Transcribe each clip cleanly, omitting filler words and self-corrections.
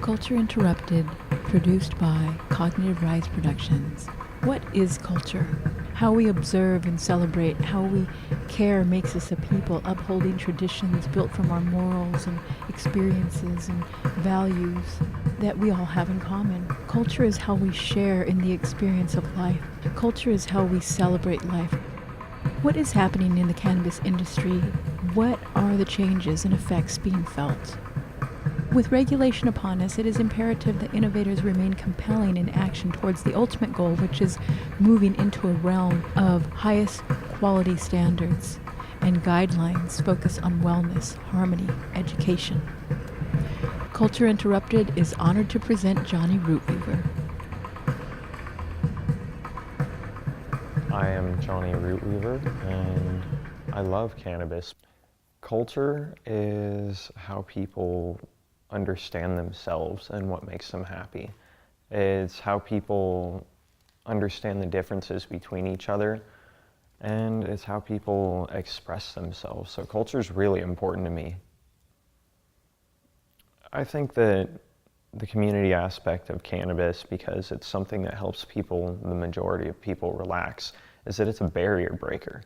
Culture Interrupted, produced by Cognitive Rise Productions. What is culture? How we observe and celebrate, how we care makes us a people upholding traditions built from our morals and experiences and values that we all have in common. Culture is how we share in the experience of life. Culture is how we celebrate life. What is happening in the cannabis industry? What are the changes and effects being felt? With regulation upon us, it is imperative that innovators remain compelling in action towards the ultimate goal, which is moving into a realm of highest quality standards and guidelines focused on wellness, harmony, education. Culture Interrupted is honored to present Johnny Rootweaver. I am Johnny Rootweaver, and I love cannabis. Culture is how people understand themselves and what makes them happy. It's how people understand the differences between each other, and it's how people express themselves. So culture is really important to me. I think that the community aspect of cannabis, because it's something that helps people, the majority of people, relax, is that it's a barrier breaker.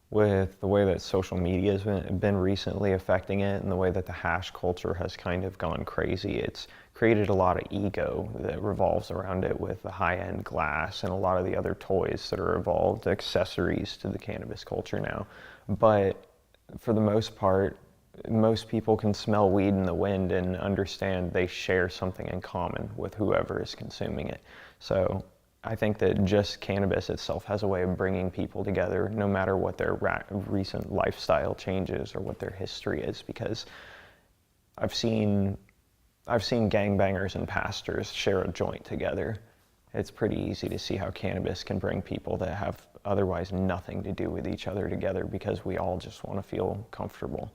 With the way that social media has been recently affecting it and the way that the hash culture has kind of gone crazy, it's created a lot of ego that revolves around it with the high-end glass and a lot of the other toys that are evolved, accessories to the cannabis culture now. But for the most part, most people can smell weed in the wind and understand they share something in common with whoever is consuming it. So I think that just cannabis itself has a way of bringing people together, no matter what their recent lifestyle changes or what their history is, because I've seen gangbangers and pastors share a joint together. It's pretty easy to see how cannabis can bring people that have otherwise nothing to do with each other together, because we all just want to feel comfortable.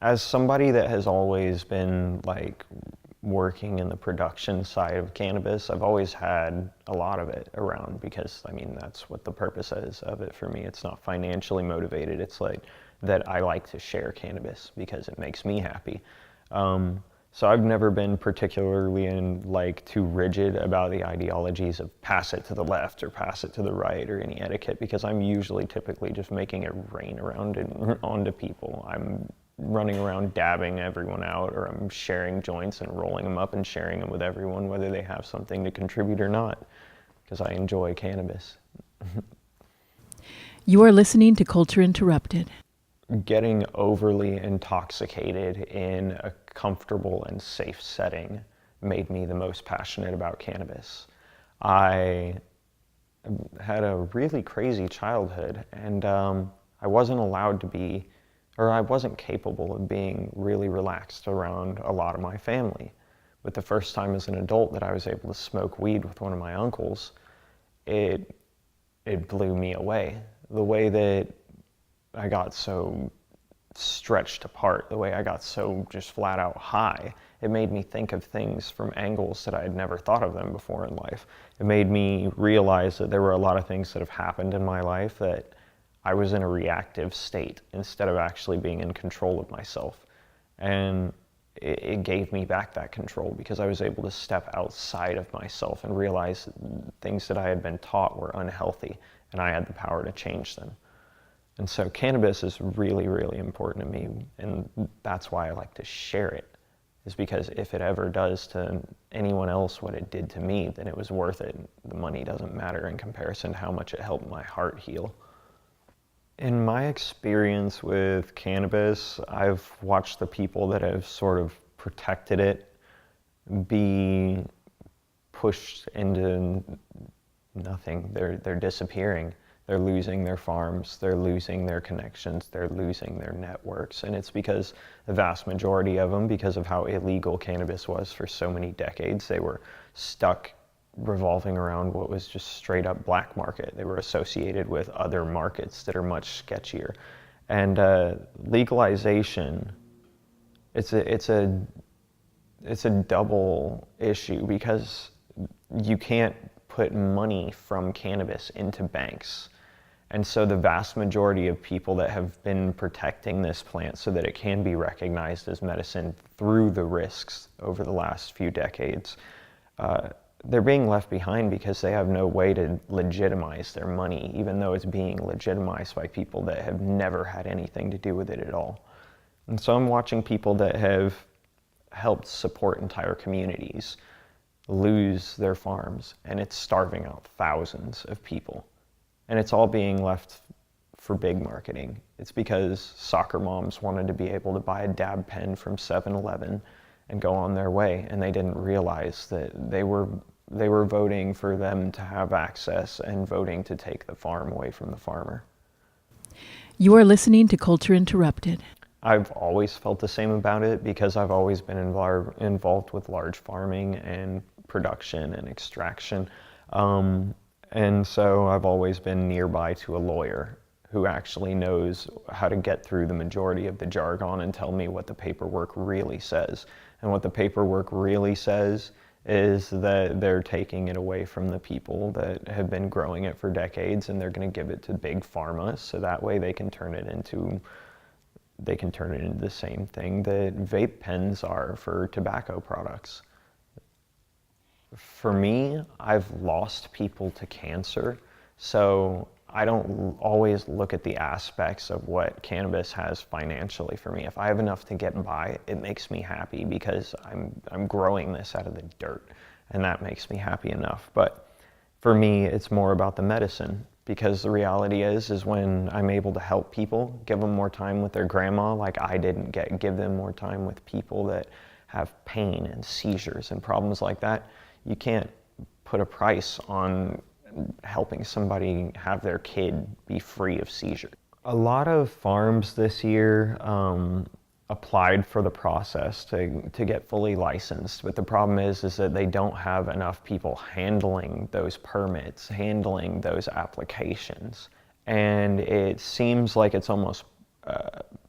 As somebody that has always been working in the production side of cannabis, I've always had a lot of it around, because that's what the purpose is of it for me. It's not financially motivated. It's that I like to share cannabis because it makes me happy. So I've never been particularly too rigid about the ideologies of pass it to the left or pass it to the right or any etiquette, because I'm usually typically just making it rain around and onto people. I'm running around dabbing everyone out, or I'm sharing joints and rolling them up and sharing them with everyone, whether they have something to contribute or not, because I enjoy cannabis. You are listening to Culture Interrupted. Getting overly intoxicated in a comfortable and safe setting made me the most passionate about cannabis. I had a really crazy childhood, and I wasn't allowed to be, or I wasn't capable of being really relaxed around a lot of my family. But the first time as an adult that I was able to smoke weed with one of my uncles, it blew me away. The way that I got so stretched apart, the way I got so just flat out high, it made me think of things from angles that I had never thought of them before in life. It made me realize that there were a lot of things that have happened in my life that I was in a reactive state instead of actually being in control of myself. And it gave me back that control, because I was able to step outside of myself and realize things that I had been taught were unhealthy, and I had the power to change them. And so cannabis is really, really important to me, and that's why I like to share it, is because if it ever does to anyone else what it did to me, then it was worth it. The money doesn't matter in comparison to how much it helped my heart heal. In my experience with cannabis, I've watched the people that have sort of protected it be pushed into nothing. They're disappearing. They're losing their farms, they're losing their connections, they're losing their networks. And it's because the vast majority of them, because of how illegal cannabis was for so many decades, they were stuck revolving around what was just straight up black market. They were associated with other markets that are much sketchier. And legalization, it's a double issue, because you can't put money from cannabis into banks. And so the vast majority of people that have been protecting this plant so that it can be recognized as medicine through the risks over the last few decades, they're being left behind because they have no way to legitimize their money, even though it's being legitimized by people that have never had anything to do with it at all. And so I'm watching people that have helped support entire communities lose their farms, and it's starving out thousands of people. And it's all being left for big marketing. It's because soccer moms wanted to be able to buy a dab pen from 7-Eleven and go on their way, and they didn't realize that they were voting for them to have access and voting to take the farm away from the farmer. You are listening to Culture Interrupted. I've always felt the same about it because I've always been involved with large farming and production and extraction. And so I've always been nearby to a lawyer who actually knows how to get through the majority of the jargon and tell me what the paperwork really says. And what the paperwork really says is that they're taking it away from the people that have been growing it for decades, and they're going to give it to big pharma so that way they can turn it into the same thing that vape pens are for tobacco products. For me, I've lost people to cancer, so I don't always look at the aspects of what cannabis has financially for me. If I have enough to get by, it makes me happy because I'm growing this out of the dirt, and that makes me happy enough. But for me, it's more about the medicine, because the reality is when I'm able to help people, give them more time with their grandma like I didn't give them more time with people that have pain and seizures and problems like that. You can't put a price on helping somebody have their kid be free of seizure. A lot of farms this year applied for the process to get fully licensed, but the problem is that they don't have enough people handling those permits, handling those applications. And it seems like it's almost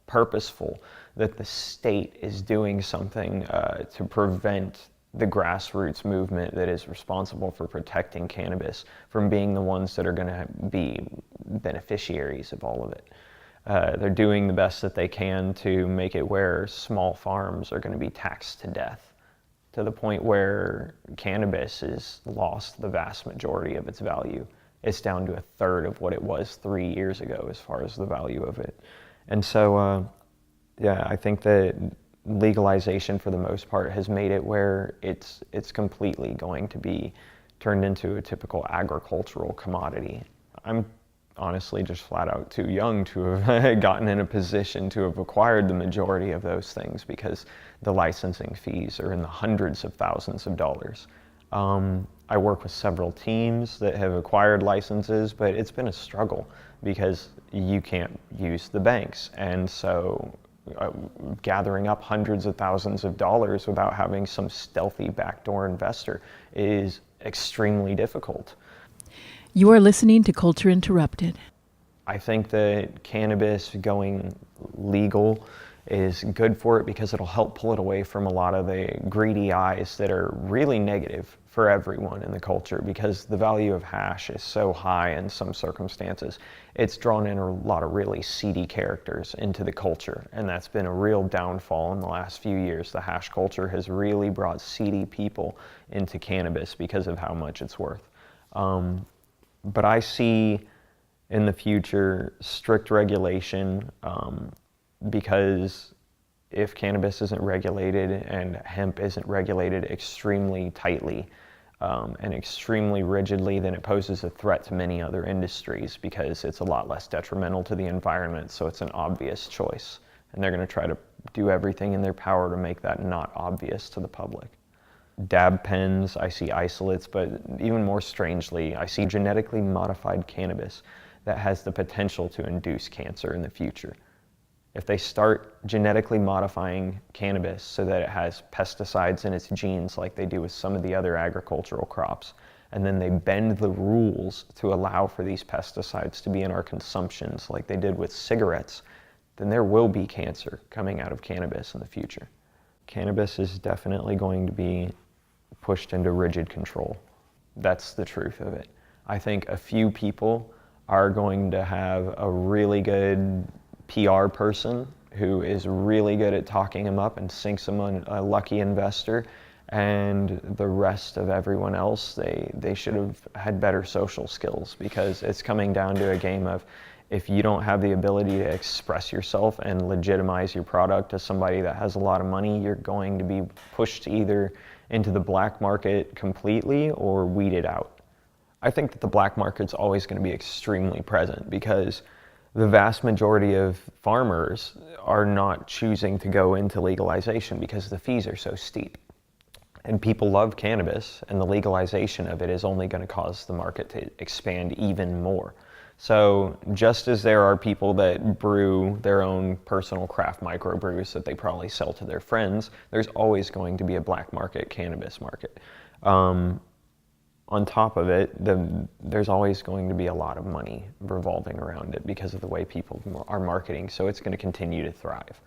purposeful that the state is doing something to prevent the grassroots movement that is responsible for protecting cannabis from being the ones that are going to be beneficiaries of all of it. They're doing the best that they can to make it where small farms are going to be taxed to death, to the point where cannabis has lost the vast majority of its value. It's down to a third of what it was 3 years ago as far as the value of it. And so, I think that legalization for the most part has made it where it's completely going to be turned into a typical agricultural commodity. I'm honestly just flat out too young to have gotten in a position to have acquired the majority of those things because the licensing fees are in the hundreds of thousands of dollars. I work with several teams that have acquired licenses, but it's been a struggle because you can't use the banks. And so gathering up hundreds of thousands of dollars without having some stealthy backdoor investor is extremely difficult. You are listening to Culture Interrupted. I think that cannabis going legal is good for it because it'll help pull it away from a lot of the greedy eyes that are really negative for everyone in the culture, because the value of hash is so high in some circumstances. It's drawn in a lot of really seedy characters into the culture, and that's been a real downfall in the last few years. The hash culture has really brought seedy people into cannabis because of how much it's worth. But I see in the future strict regulation, because if cannabis isn't regulated and hemp isn't regulated extremely tightly and extremely rigidly, then it poses a threat to many other industries because it's a lot less detrimental to the environment, so it's an obvious choice. And they're going to try to do everything in their power to make that not obvious to the public. Dab pens, I see isolates, but even more strangely, I see genetically modified cannabis that has the potential to induce cancer in the future. If they start genetically modifying cannabis so that it has pesticides in its genes like they do with some of the other agricultural crops, and then they bend the rules to allow for these pesticides to be in our consumptions like they did with cigarettes, then there will be cancer coming out of cannabis in the future. Cannabis is definitely going to be pushed into rigid control. That's the truth of it. I think a few people are going to have a really good PR person who is really good at talking them up and sinks them on a lucky investor, and the rest of everyone else, they should have had better social skills, because it's coming down to a game of, if you don't have the ability to express yourself and legitimize your product to somebody that has a lot of money, you're going to be pushed either into the black market completely or weeded out. I think that the black market's always going to be extremely present, because the vast majority of farmers are not choosing to go into legalization because the fees are so steep. And people love cannabis, and the legalization of it is only going to cause the market to expand even more. So just as there are people that brew their own personal craft microbrews that they probably sell to their friends, there's always going to be a black market cannabis market. On top of it, there's always going to be a lot of money revolving around it because of the way people are marketing, so it's going to continue to thrive.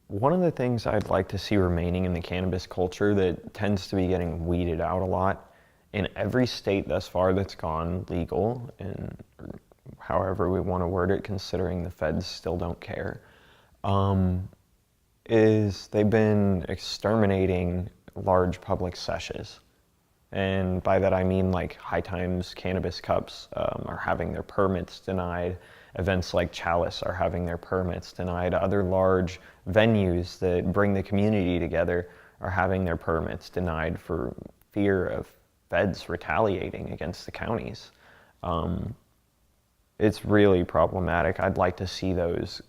One of the things I'd like to see remaining in the cannabis culture that tends to be getting weeded out a lot in every state thus far that's gone legal, and however we want to word it, considering the feds still don't care, is they've been exterminating large public sessions. And by that I mean, like, High Times Cannabis Cups are having their permits denied. Events like Chalice are having their permits denied. Other large venues that bring the community together are having their permits denied for fear of feds retaliating against the counties. It's really problematic. I'd like to see those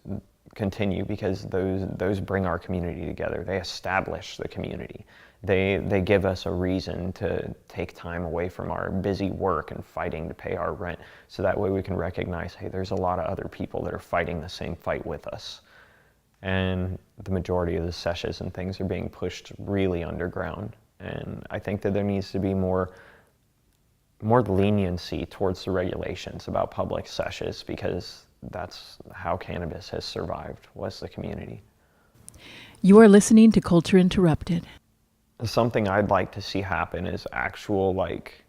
continue, because those bring our community together. They establish the community. They give us a reason to take time away from our busy work and fighting to pay our rent, so that way we can recognize, hey, there's a lot of other people that are fighting the same fight with us. And the majority of the sessions and things are being pushed really underground. And I think that there needs to be more leniency towards the regulations about public sessions, because that's how cannabis has survived, was the community. You are listening to Culture Interrupted. Something I'd like to see happen is actual, like,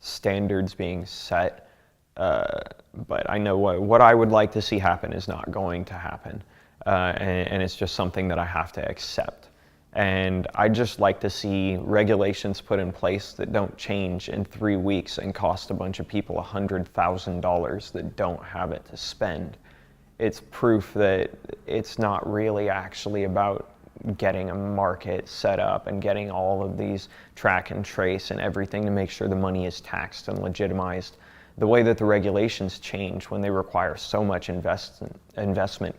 standards being set, but I know what I would like to see happen is not going to happen, and it's just something that I have to accept. And I'd just like to see regulations put in place that don't change in 3 weeks and cost a bunch of people $100,000 that don't have it to spend. It's proof that it's not really actually about getting a market set up and getting all of these track and trace and everything to make sure the money is taxed and legitimized. The way that the regulations change when they require so much investment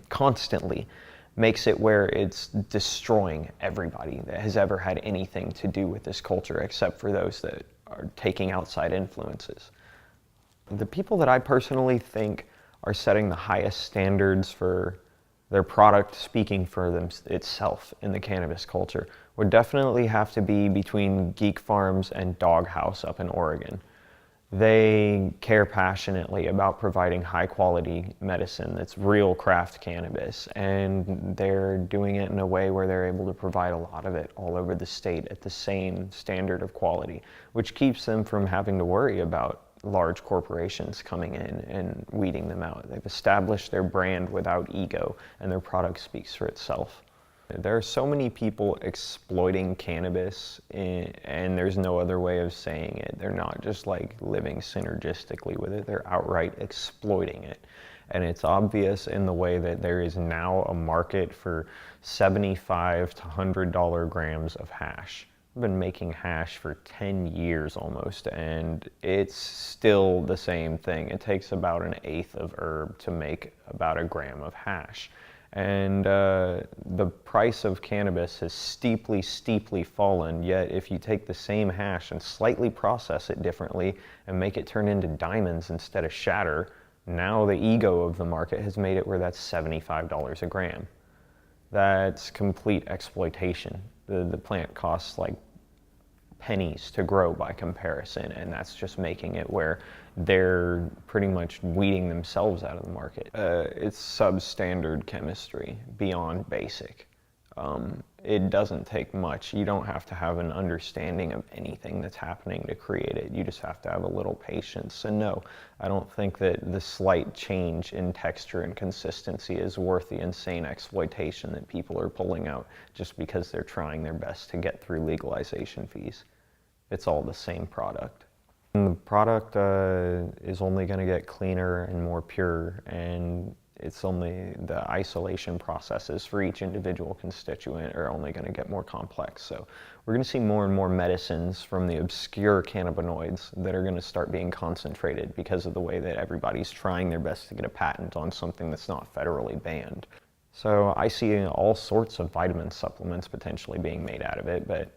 constantly makes it where it's destroying everybody that has ever had anything to do with this culture, except for those that are taking outside influences. The people that I personally think are setting the highest standards for their product speaking for itself in the cannabis culture would definitely have to be between Geek Farms and Doghouse up in Oregon. They care passionately about providing high quality medicine that's real craft cannabis, and they're doing it in a way where they're able to provide a lot of it all over the state at the same standard of quality, which keeps them from having to worry about large corporations coming in and weeding them out. They've established their brand without ego, and their product speaks for itself. There are so many people exploiting cannabis, and there's no other way of saying it. They're not just like living synergistically with it, they're outright exploiting it. And it's obvious in the way that there is now a market for $75 to $100 grams of hash. I've been making hash for 10 years almost, and it's still the same thing. It takes about 1/8 of herb to make about a gram of hash. And the price of cannabis has steeply fallen, yet if you take the same hash and slightly process it differently and make it turn into diamonds instead of shatter, now the ego of the market has made it where that's $75 a gram. That's complete exploitation. The plant costs like pennies to grow by comparison, and that's just making it where they're pretty much weeding themselves out of the market. It's substandard chemistry, beyond basic. It doesn't take much. You don't have to have an understanding of anything that's happening to create it. You just have to have a little patience. And no, I don't think that the slight change in texture and consistency is worth the insane exploitation that people are pulling out just because they're trying their best to get through legalization fees. It's all the same product. And the product is only going to get cleaner and more pure, and it's only the isolation processes for each individual constituent are only going to get more complex. So we're going to see more and more medicines from the obscure cannabinoids that are going to start being concentrated because of the way that everybody's trying their best to get a patent on something that's not federally banned. So I see all sorts of vitamin supplements potentially being made out of it, but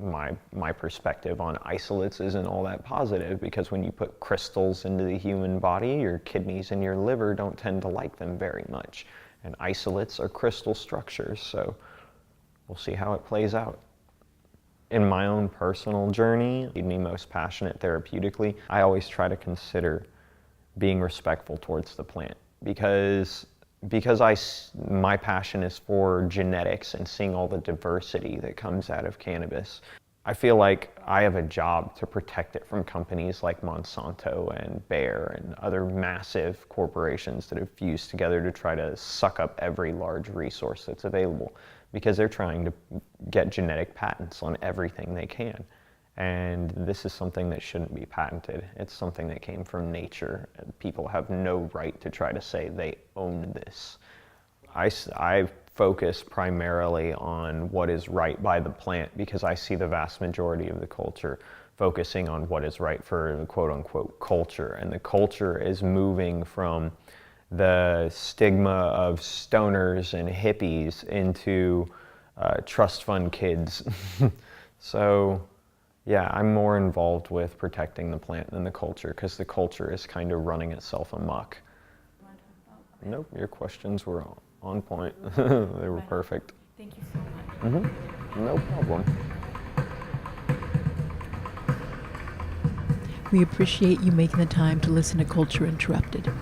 my perspective on isolates isn't all that positive, because when you put crystals into the human body, your kidneys and your liver don't tend to like them very much. And isolates are crystal structures, so we'll see how it plays out. In my own personal journey, made me most passionate therapeutically, I always try to consider being respectful towards the plant, because my passion is for genetics and seeing all the diversity that comes out of cannabis. I feel like I have a job to protect it from companies like Monsanto and Bayer and other massive corporations that have fused together to try to suck up every large resource that's available, because they're trying to get genetic patents on everything they can. And this is something that shouldn't be patented. It's something that came from nature. People have no right to try to say they own this. I focus primarily on what is right by the plant, because I see the vast majority of the culture focusing on what is right for the quote-unquote culture. And the culture is moving from the stigma of stoners and hippies into trust fund kids. So yeah, I'm more involved with protecting the plant than the culture, because the culture is kind of running itself amok. Nope, your questions were on point. They were perfect. Thank you so much. No problem. We appreciate you making the time to listen to Culture Interrupted.